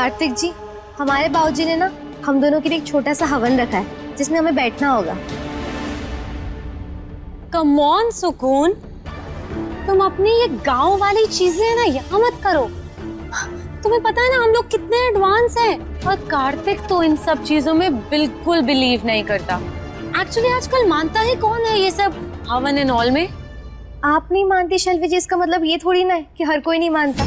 कार्तिक जी, हमारे बाबूजी ने ना हम दोनों के लिए एक छोटा सा हवन रखा है जिसमें हमें बैठना होगा। कम ऑन सुकून, तुम अपनी ये गांव वाली चीजें ना यहाँ मत करो। तुम्हें पता है ना हम लोग कितने एडवांस हैं। और कार्तिक तो इन सब चीजों में बिल्कुल बिलीव नहीं करता। एक्चुअली आजकल मानता ही कौन है ये सब हवन एंड ऑल में। आप नहीं मानती शैलवी जी, इसका मतलब ये थोड़ी ना है कि हर कोई नहीं मानता।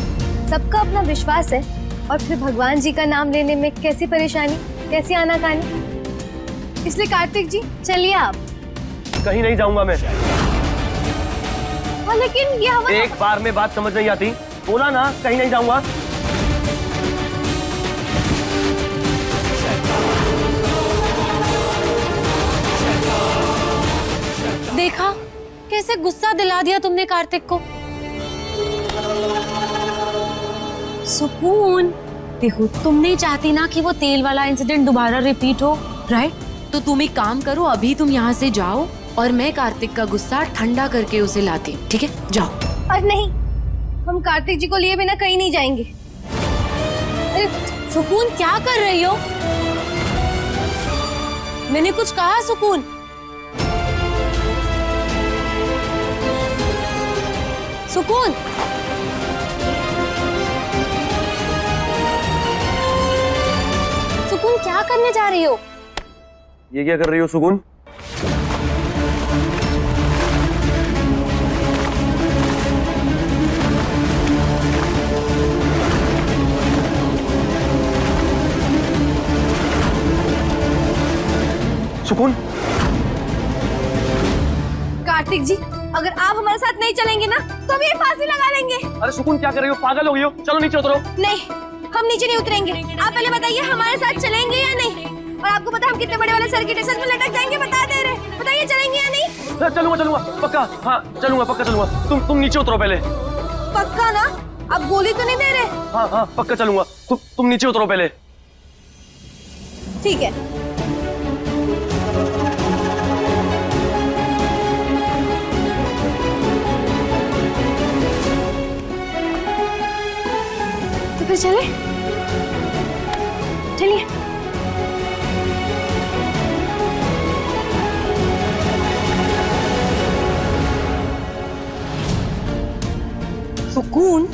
सबका अपना विश्वास है। और फिर भगवान जी का नाम लेने में कैसी परेशानी, कैसी आनाकानी। इसलिए कार्तिक जी चलिए आप। कहीं नहीं जाऊंगा मैं। लेकिन ये हवन... एक बार में बात समझ नहीं आती। बोला ना कहीं नहीं जाऊंगा। देखा कैसे गुस्सा दिला दिया तुमने कार्तिक को। सुकून, देखो तुम नहीं चाहती ना कि वो तेल वाला इंसिडेंट दोबारा रिपीट हो, राइट? तो तुम एक काम करो, अभी तुम यहाँ से जाओ और मैं कार्तिक का गुस्सा ठंडा करके उसे लाती हूँ, ठीक है? जाओ। अरे नहीं, हम कार्तिक जी को लिए बिना कहीं नहीं जाएंगे। अरे सुकून क्या कर रही हो? मैंने कुछ कहा सुकून? सुकून, सुकून क्या करने जा रही हो? ये क्या कर रही हो सुकून? सुकून, कार्तिक जी अगर आप हमारे साथ नहीं चलेंगे ना तो हम ये फांसी लगा लेंगे। अरे सुकून क्या कर रही हो? पागल हो गई हो? चलो नीचे उतरो। नहीं, हम नीचे नहीं उतरेंगे। आप पहले बताइए हमारे साथ चलेंगे या नहीं। और आपको पता हम कितने बड़े वाले सर्किट सच में लटक जाएंगे, बता दे रहे। बताइए चलेंगे या नहीं। चलूंगा चलूंगा पक्का। हाँ चलूंगा पक्का चलूंगा। तुम नीचे उतरो पहले। पक्का ना? आप गोली तो नहीं दे रहे? हाँ हाँ पक्का चलूंगा। तुम नीचे उतरो पहले। ठीक है। तो फिर चले, चलिए। सुकून,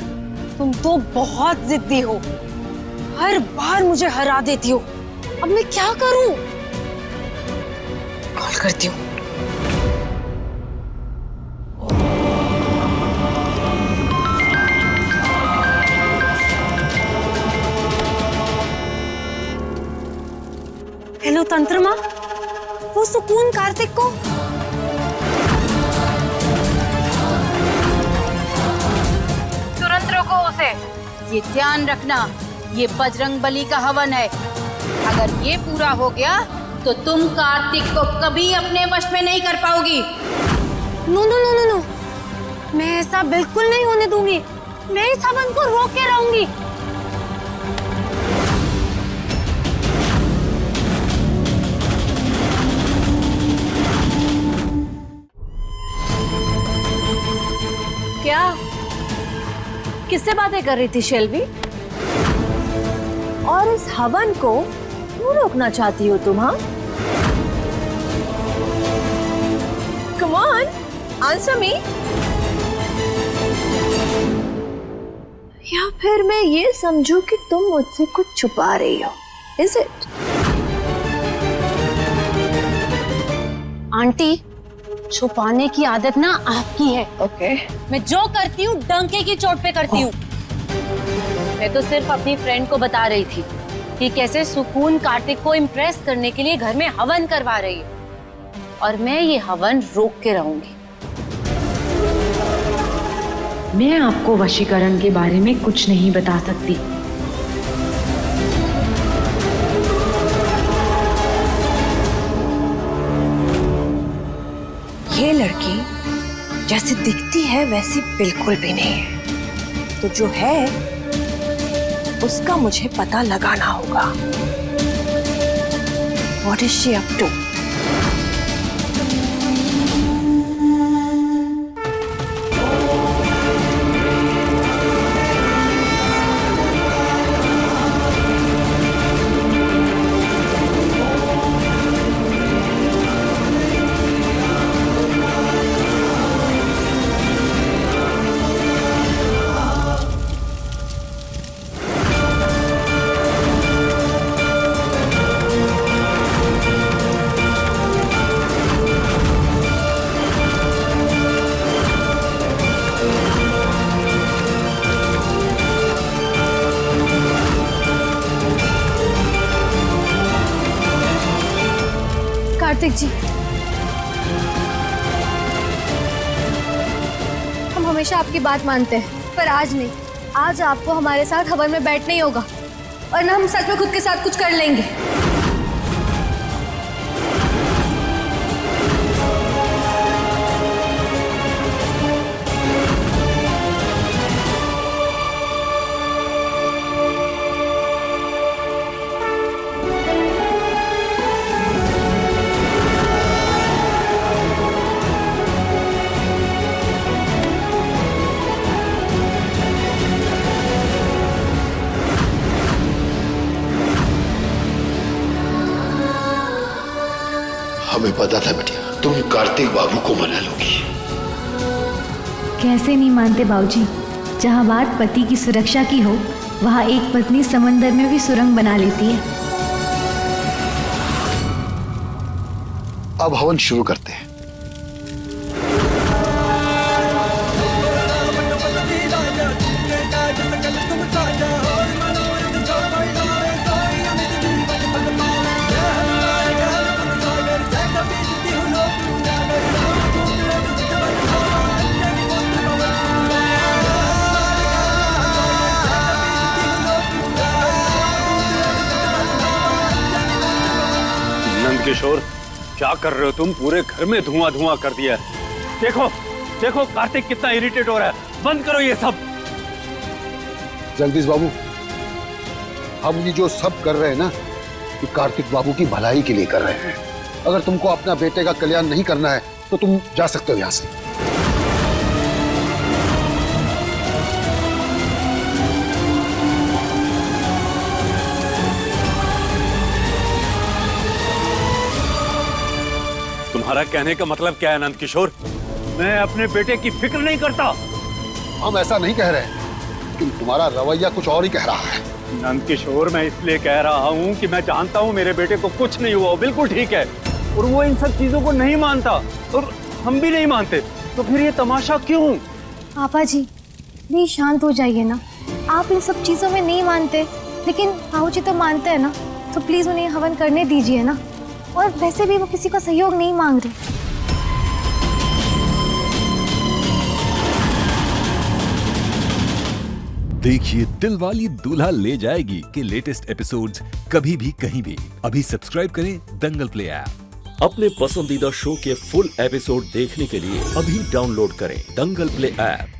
तुम तो बहुत जिद्दी हो। हर बार मुझे हरा देती हो। अब मैं क्या करूं? कॉल करती हूँ। हेलो तंत्रमा, वो सुकून कार्तिक को... तुरंत रोको उसे। ये ध्यान रखना, ये बजरंग बली का हवन है। अगर ये पूरा हो गया तो तुम कार्तिक को कभी अपने वश में नहीं कर पाओगी। No no no no no, मैं ऐसा बिल्कुल नहीं होने दूंगी। मैं इस हवन को रोक के रहूंगी। क्या? किससे बातें कर रही थी शैलवी? और इस हवन को क्यों रोकना चाहती हो तुम? हाँ, कम ऑन, आंसर मी। या फिर मैं ये समझूं कि तुम मुझसे कुछ छुपा रही हो? Is it? आंटी, छुपाने की आदत ना आपकी है। ओके। मैं जो करती हूँ डंके की चोट पे करती हूँ। मैं तो सिर्फ अपनी फ्रेंड को बता रही थी कि कैसे सुकून कार्तिक को इम्प्रेस करने के लिए घर में हवन करवा रही है, और मैं ये हवन रोक के रहूंगी। मैं आपको वशीकरण के बारे में कुछ नहीं बता सकती। ये लड़की जैसी दिखती है वैसी बिल्कुल भी नहीं है। तो जो है उसका मुझे पता लगाना होगा। What is she up to? Kartik जी, हम हमेशा आपकी बात मानते हैं, पर आज नहीं। आज आपको हमारे साथ हवन में बैठना ही होगा, और ना हम सच में खुद के साथ कुछ कर लेंगे। हमें पता था बेटिया, तुम कार्तिक बाबू को मना लोगी। कैसे नहीं मानते बाबूजी। जहाँ बात पति की सुरक्षा की हो, वहाँ एक पत्नी समंदर में भी सुरंग बना लेती है। अब हवन शुरू करते हैं। किशोर, क्या कर रहे हो तुम? पूरे घर में धुआं धुआं कर दिया है। देखो देखो कार्तिक कितना इरिटेट हो रहा है। बंद करो ये सब। जगदीश बाबू, हम ये जो सब कर रहे हैं ना, ये कार्तिक बाबू की भलाई के लिए कर रहे हैं। अगर तुमको अपना बेटे का कल्याण नहीं करना है तो तुम जा सकते हो यहाँ से। तुम्हारा कहने का मतलब क्या है नंद किशोर? मैं अपने बेटे की फिक्र नहीं करता। हम ऐसा नहीं कह रहे, लेकिन तुम्हारा रवैया कुछ और ही कह रहा है। नंद किशोर, मैं इसलिए कह रहा हूँ कि मैं जानता हूँ मेरे बेटे को कुछ नहीं हुआ, बिल्कुल ठीक है, और वो इन सब चीजों को नहीं मानता, और हम भी नहीं मानते, तो फिर ये तमाशा क्यों? पापा जी प्लीज शांत हो जाइए ना। आप इन सब चीजों में नहीं मानते, लेकिन बाबू जी तो मानते हैं ना, तो प्लीज उन्हें हवन करने दीजिए ना। और वैसे भी वो किसी का सहयोग नहीं मांग रहे। देखिए दिलवाली दूल्हा ले जाएगी के लेटेस्ट एपिसोड्स कभी भी कहीं भी। अभी सब्सक्राइब करें दंगल प्ले ऐप। अपने पसंदीदा शो के फुल एपिसोड देखने के लिए अभी डाउनलोड करें दंगल प्ले ऐप।